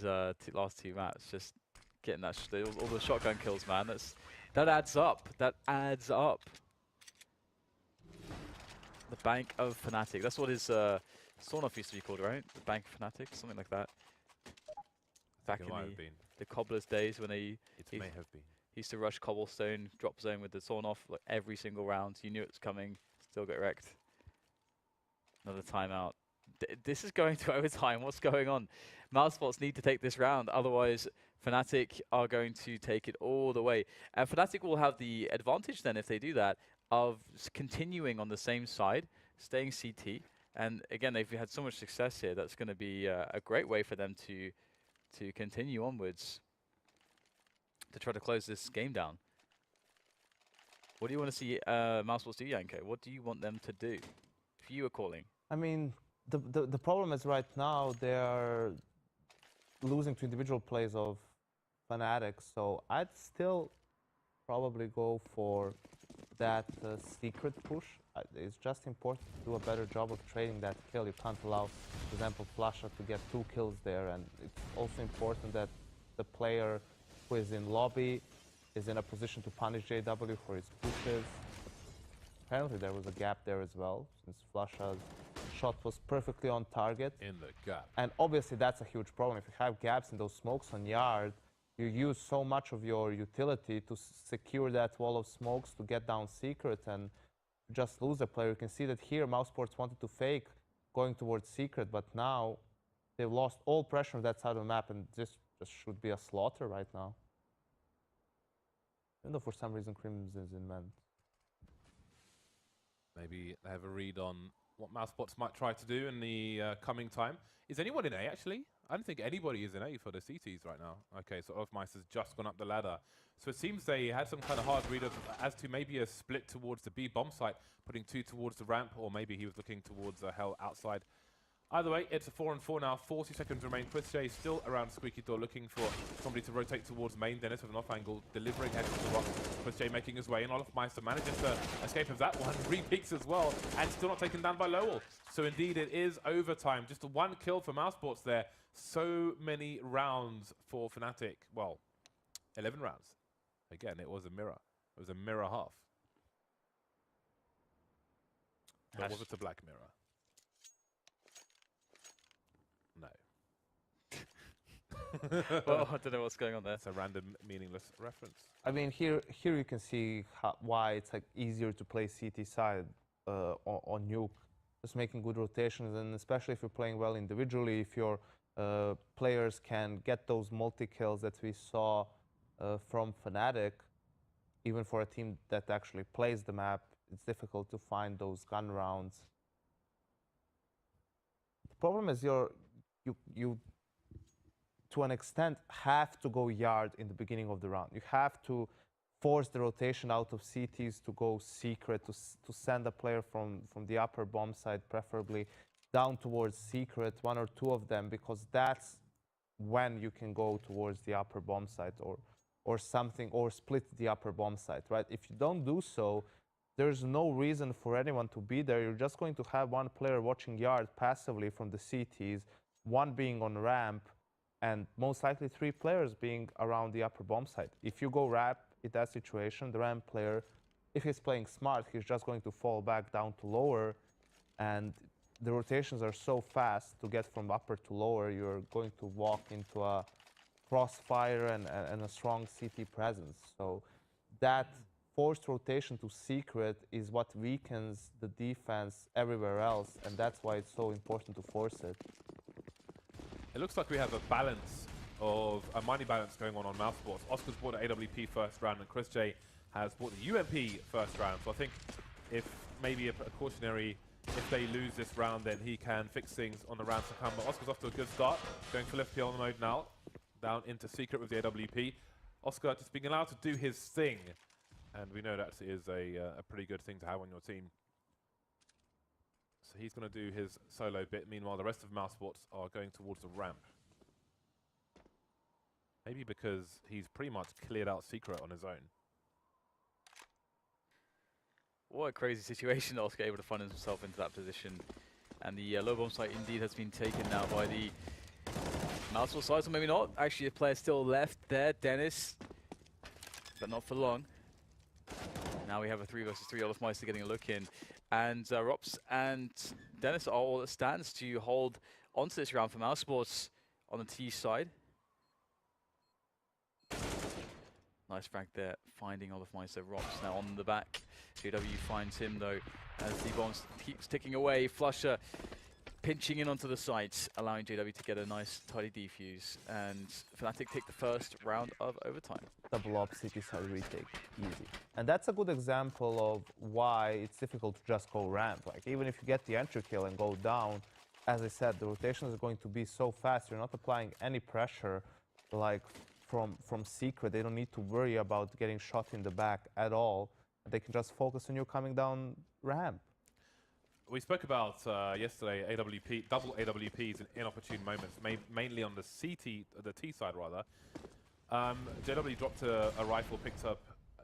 last two maps. Just getting that all the shotgun kills, man. That adds up. That adds up. The Bank of Fnatic. That's what his Sawn-Off used to be called, right? The Bank of Fnatic, something like that. Back It in might have been. the Cobblers days when It may have been. he used to rush Cobblestone, drop zone with the Sawn-Off like every single round. You knew it was coming, still get wrecked. Another timeout. This is going to overtime. What's going on? Mousesports need to take this round, otherwise Fnatic are going to take it all the way. And Fnatic will have the advantage then, if they do that, of continuing on the same side, staying CT. And again, they've had so much success here. That's going to be a great way for them to continue onwards, to try to close this game down. What do you want to see Mousesports do, Yanko? What do you want them to do if you were calling? I mean, the problem is right now they are losing to individual plays of Fnatic, so I'd still probably go for that secret push. It's just important to do a better job of trading that kill. You can't allow, for example, Flasha to get 2 kills there, and it's also important that the player who is in lobby is in a position to punish JW for his pushes. Apparently there was a gap there as well, since Flasha's shot was perfectly on target. In the gap. And obviously that's a huge problem. If you have gaps in those smokes on yard, you use so much of your utility to secure that wall of smokes to get down secret and just lose a player. You can see that here Mousesports wanted to fake going towards secret, but now they've lost all pressure on that side of the map, and this just should be a slaughter right now. Even though for some reason Crimson is in vent. Maybe they have a read on what Mousesports might try to do in the coming time. Is anyone in A, actually? I don't think anybody is in A for the CTs right now. Okay, so Ofmice has just gone up the ladder. So it seems they had some kind of hard read as to maybe a split towards the B bomb site, putting 2 towards the ramp, or maybe he was looking towards Hell outside. Either way, it's a 4-on-4 now. 40 seconds remain. Christian still around Squeaky Door, looking for somebody to rotate towards main. Dennis with an off angle, delivering head to the rock. Christian making his way, and Olofmeister manages to escape of that one. Repeats as well, and still not taken down by Lowell. So indeed, it is overtime. Just a 1 kill for Mousesports there. So many rounds for Fnatic. Well, 11 rounds. Again, it was a mirror. It was a mirror half. But was it a black mirror? No. Well, I don't know what's going on there. It's a random, meaningless reference. I mean, here you can see why it's like easier to play CT side on Nuke. Just making good rotations, and especially if you're playing well individually, if your players can get those multi-kills that we saw from Fnatic, even for a team that actually plays the map, it's difficult to find those gun rounds. The problem is you to an extent have to go yard in the beginning of the round. You have to force the rotation out of CTs to go secret, to send a player from the upper bomb side, preferably down towards secret, 1 or 2 of them, because that's when you can go towards the upper bomb site or something, or split the upper bomb site, right? If you don't do so, there's no reason for anyone to be there. You're just going to have 1 player watching yard passively from the CTs, 1 being on ramp, and most likely 3 players being around the upper bomb site. If you go ramp in that situation, the ramp player, if he's playing smart, he's just going to fall back down to lower, and the rotations are so fast to get from upper to lower, you're going to walk into a crossfire and a strong CT presence. So that forced rotation to secret is what weakens the defense everywhere else, and that's why it's so important to force it. It looks like we have a balance of a money balance going on Mousesports. Oscar's bought the AWP first round, and Chris J has bought the UMP first round. So I think if maybe a cautionary, if they lose this round, then he can fix things on the rounds to come. But Oscar's off to a good start, going full FPL mode now, down into secret with the AWP. Oscar just being allowed to do his thing, and we know that is a pretty good thing to have on your team. So he's going to do his solo bit. Meanwhile, the rest of Mousesports are going towards the ramp. Maybe because he's pretty much cleared out secret on his own. What a crazy situation. Oscar able to find himself into that position. And the low bomb site indeed has been taken now by the Mousesports side, so maybe not. Actually, a player still left there, Dennis, but not for long. Now we have a 3 versus 3. Olofmeister getting a look in. And Rops and Dennis are all that stands to hold onto this round for Mousesports on the T side. Nice frag there, finding Olofmeister. Rops now on the back. JW finds him though, as the bomb keeps ticking away. Flusher pinching in onto the site, allowing JW to get a nice tidy defuse. And Fnatic take the first round of overtime. Double up city side retake, easy. And that's a good example of why it's difficult to just go ramp. Like, even if you get the entry kill and go down, as I said, the rotations are going to be so fast, you're not applying any pressure, like from secret. They don't need to worry about getting shot in the back at all. They can just focus on you coming down ramp. We spoke about yesterday AWP, double AWPs in inopportune moments, mainly on the the T side rather. JW dropped a rifle,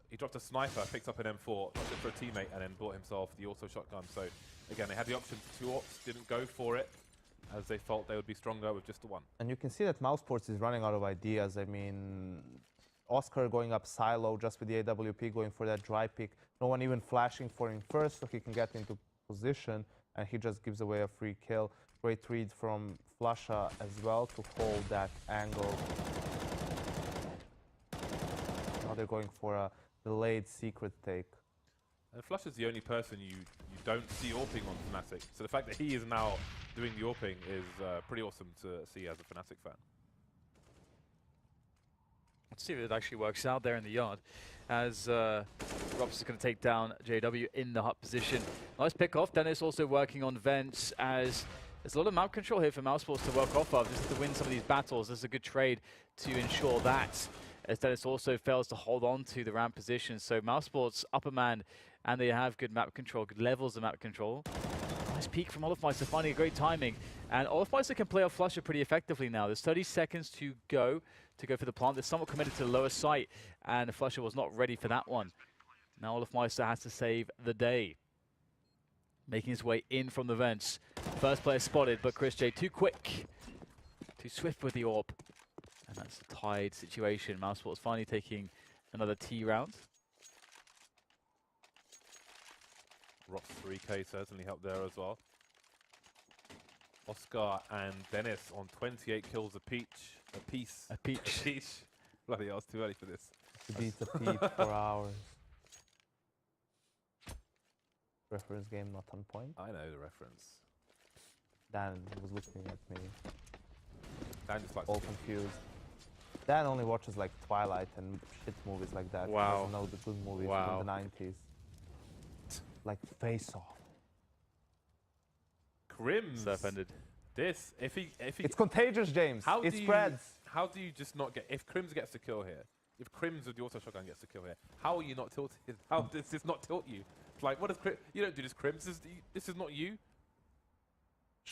he dropped a sniper, picked up an M4, dropped it for a teammate, and then bought himself the auto shotgun. So again, they had the option for 2 ops, didn't go for it, as they felt they would be stronger with just the 1. And you can see that Mousesports is running out of ideas. I mean, Oscar going up silo just with the AWP, going for that dry pick. No one even flashing for him first, so he can get into position, and he just gives away a free kill. Great read from Flusha as well to hold that angle. Now they're going for a delayed secret take. And Flusha's the only person you don't see AWPing on Fnatic. So the fact that he is now doing the AWPing is pretty awesome to see as a Fnatic fan. Let's see if it actually works out there in the yard, as Robs is going to take down JW in the hut position. Nice pick off. Dennis also working on vents, as there's a lot of map control here for Mousesports to work off of. This is to win some of these battles. This is a good trade to ensure that, as Dennis also fails to hold on to the ramp position. So Mousesports upper man, and they have good map control, good levels of map control. Nice peek from Olofmeister, finding a great timing. And Olofmeister can play off Flusher pretty effectively now. There's 30 seconds to go for the plant. They're somewhat committed to the lower site, and Flusher was not ready for that one. Now Olofmeister has to save the day, making his way in from the vents. First player spotted, but Chris J too quick, too swift with the AWP. And that's a tied situation. Mousesports finally taking another T round. Rock's 3K certainly helped there as well. Oscar and Dennis on 28 kills apiece. A peach. Bloody hell, it's too early for this. To beat the peep for hours. Reference game not on point. I know the reference. Dan was looking at me, Dan just likes all confused. Dan only watches like Twilight and shit movies like that. Wow. He doesn't know the good movies from the 90s. Like Face Off. Crims. Surf-ended. This, if he It's contagious, James. It spreads. How do you just not get, if Crims gets the kill here, if Crims with the auto shotgun gets the kill here, how are you not tilted? How does this not tilt you? It's like, what does Crims, you don't do this, Crims, this is not you.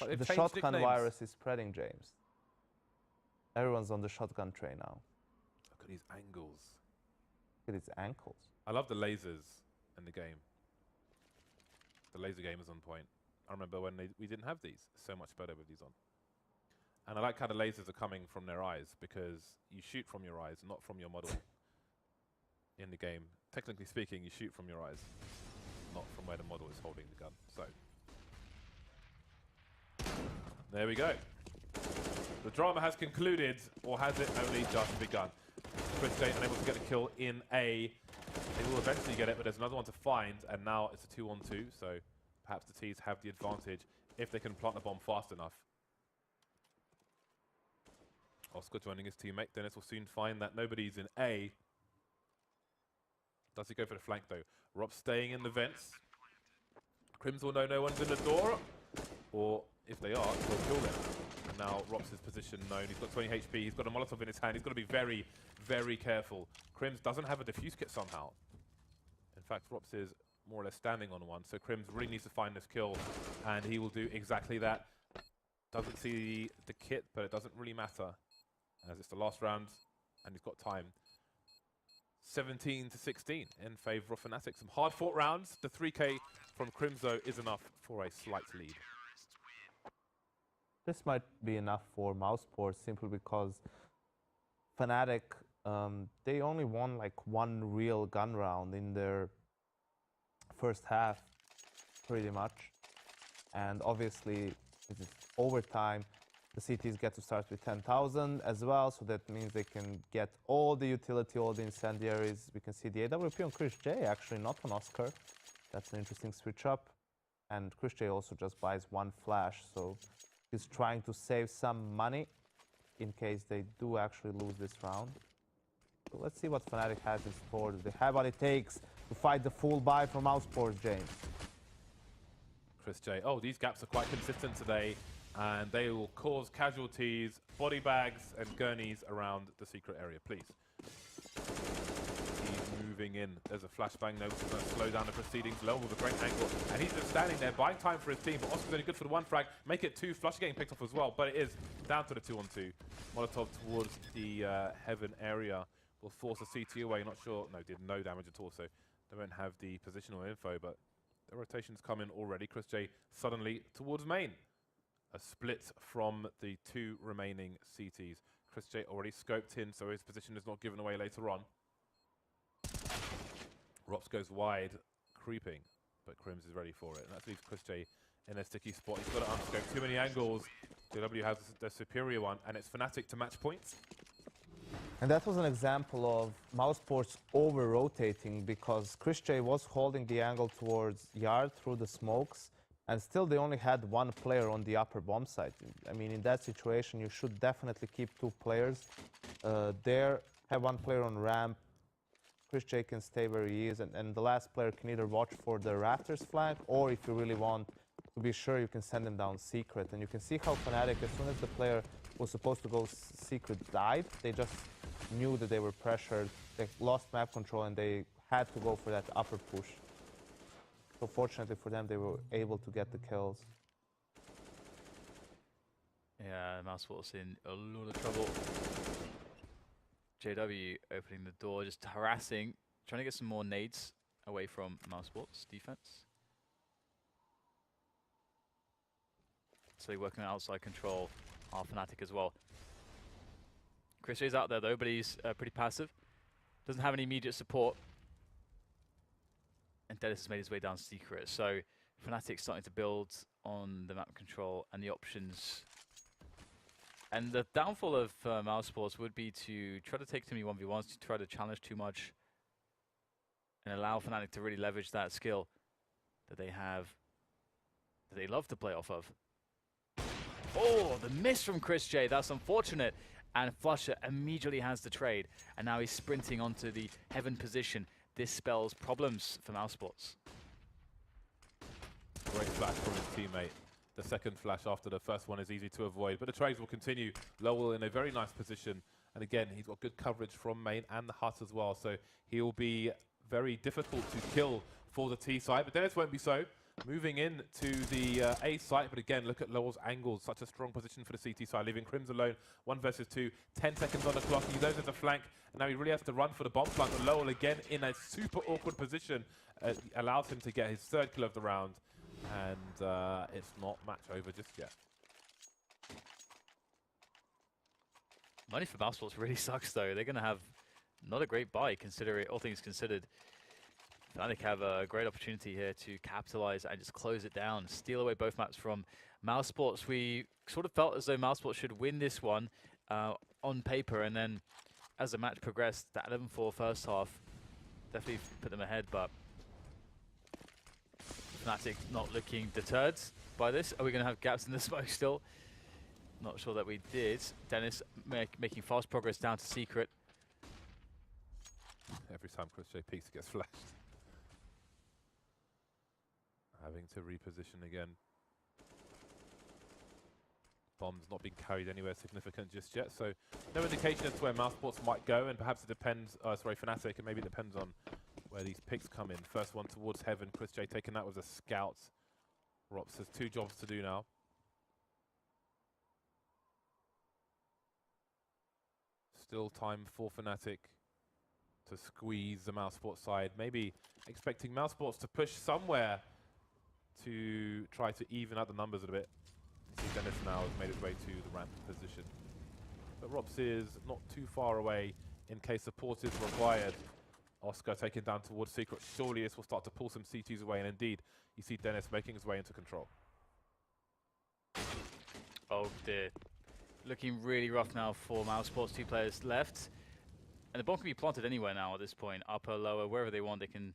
Like, The shotgun virus is spreading, James. Everyone's on the shotgun train now. Look at these angles. Look at his ankles. I love the lasers in the game. The laser game is on point. I remember when we didn't have these. So much better with these on. And I like how the lasers are coming from their eyes, because you shoot from your eyes, not from your model. In the game, technically speaking, you shoot from your eyes, not from where the model is holding the gun. So, there we go. The drama has concluded, or has it only just begun? Chris J unable to get a kill in A. They will eventually get it, but there's another one to find, and now it's a 2-on-2, so perhaps the T's have the advantage if they can plant the bomb fast enough. Oscar joining his teammate. Dennis will soon find that nobody's in A. Does he go for the flank, though? Rob staying in the vents. Crims will know no one's in the door, or if they are, he'll kill them. And now Rob's position known. He's got 20 HP. He's got a Molotov in his hand. He's got to be very, very careful. Crims doesn't have a defuse kit somehow. In fact, Rops is more or less standing on one, so Crims really needs to find this kill, and he will do exactly that. Doesn't see the kit, but it doesn't really matter, as it's the last round, and he's got time. 17 to 16 in favour of Fnatic. Some hard-fought rounds. The 3K from Crimzo is enough for a slight lead. This might be enough for Mousesports simply because Fnatic, they only won like one real gun round in their first half, pretty much. And obviously, this is overtime. The CTs get to start with 10,000 as well, so that means they can get all the utility, all the incendiaries. We can see the AWP on Chris J, actually, not on Oscar. That's an interesting switch up. And Chris J also just buys one flash, so he's trying to save some money in case they do actually lose this round. So let's see what Fnatic has in store. Do they have what it takes to fight the full buy from Mousesports, James? Chris J. Oh, these gaps are quite consistent today, and they will cause casualties, body bags, and gurneys around the secret area. Please. He's moving in. There's a flashbang. No, he's going to slow down the proceedings. Low with a great angle, and he's just standing there, buying time for his team. But Oscar's only good for the one frag. Make it two. Flush getting picked off as well, but it is down to the 2-on-2. Molotov towards the heaven area will force a CT away. Not sure. No, did no damage at all. So they won't have the positional info, but the rotations come in already. Chris J suddenly towards main. A split from the two remaining CTs. Chris J already scoped in, so his position is not given away later on. Rops goes wide, creeping, but Crims is ready for it. And that leaves Chris J in a sticky spot. He's got to unscope. Too many angles. JW has the superior one, and it's Fnatic to match points. And that was an example of Mousesports over-rotating because Chris J was holding the angle towards Yard through the smokes, and still they only had one player on the upper bomb site. I mean, in that situation, you should definitely keep two players there, have one player on ramp. Chris J can stay where he is, and the last player can either watch for the rafters flank, or if you really want to be sure, you can send him down secret. And you can see how Fnatic, as soon as the player was supposed to go secret died, they just knew that they were pressured, they lost map control, and they had to go for that upper push. So fortunately for them, they were able to get the kills. Yeah, Mousesports in a lot of trouble. JW opening the door, just harassing, trying to get some more nades away from Mousesports defense. So they're working on outside control, our Fnatic as well. Chris J's out there though, but he's pretty passive. Doesn't have any immediate support. And Dennis has made his way down secret. So Fnatic's starting to build on the map control and the options. And the downfall of Mousesports would be to try to take too many 1v1s, to try to challenge too much, and allow Fnatic to really leverage that skill that they have, that they love to play off of. Oh, the miss from Chris J. That's unfortunate. And Flusher immediately has the trade. And now he's sprinting onto the heaven position. This spells problems for Mousesports. Great flash from his teammate. The second flash after the first one is easy to avoid, but the trades will continue. Lowell in a very nice position. And again, he's got good coverage from main and the hut as well. So he'll be very difficult to kill for the T side, but Dennis won't be so. Moving in to the A site, but again, look at Lowell's angles. Such a strong position for the CT side, leaving Crims alone. 1 versus 2, 10 seconds on the clock. He goes into flank, and now he really has to run for the bomb plant. But Lowell again in a super awkward position. Allows him to get his third kill of the round. And it's not match over just yet. Money for Mousesports really sucks though. They're going to have not a great buy, considering all things considered. Fnatic have a great opportunity here to capitalize and just close it down, steal away both maps from Mousesports. We sort of felt as though Mousesports should win this one on paper, and then as the match progressed, that 11-4 first half definitely put them ahead, but Fnatic not looking deterred by this. Are we going to have gaps in the smoke still? Not sure that we did. Dennis making fast progress down to secret. Every time Chris J peeks, it gets flashed. Having to reposition again. Bomb's not being carried anywhere significant just yet, so no indication as to where Mousesports might go, and perhaps it depends, Fnatic, and maybe it depends on where these picks come in. First one towards heaven, Chris J taking that with a scout. Rops has 2 jobs to do now. Still time for Fnatic to squeeze the Mousesports side. Maybe expecting Mousesports to push somewhere to try to even out the numbers a bit. You see Dennis now has made his way to the ramp position. But Rops is not too far away in case support is required. Oscar taken down towards Secret. Surely this will start to pull some CTs away, and indeed, you see Dennis making his way into control. Oh dear. Looking really rough now for Mousesports. 2 players left. And the bomb can be planted anywhere now at this point. Upper, lower, wherever they want, they can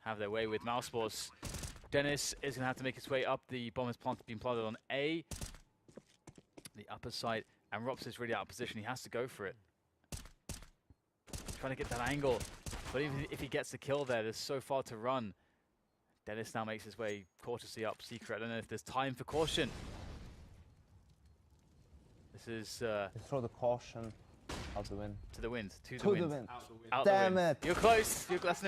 have their way with Mousesports. Dennis is going to have to make his way up. The bomb has been planted on A, the upper side, and Rops is really out of position. He has to go for it. Trying to get that angle, but even if he gets the kill there, there's so far to run. Dennis now makes his way cautiously up Secret. I don't know if there's time for caution. This is Throw the caution out the wind. to the wind. To To the the wind. wind. Out the wind. Out Damn the wind. it. You're close. That's an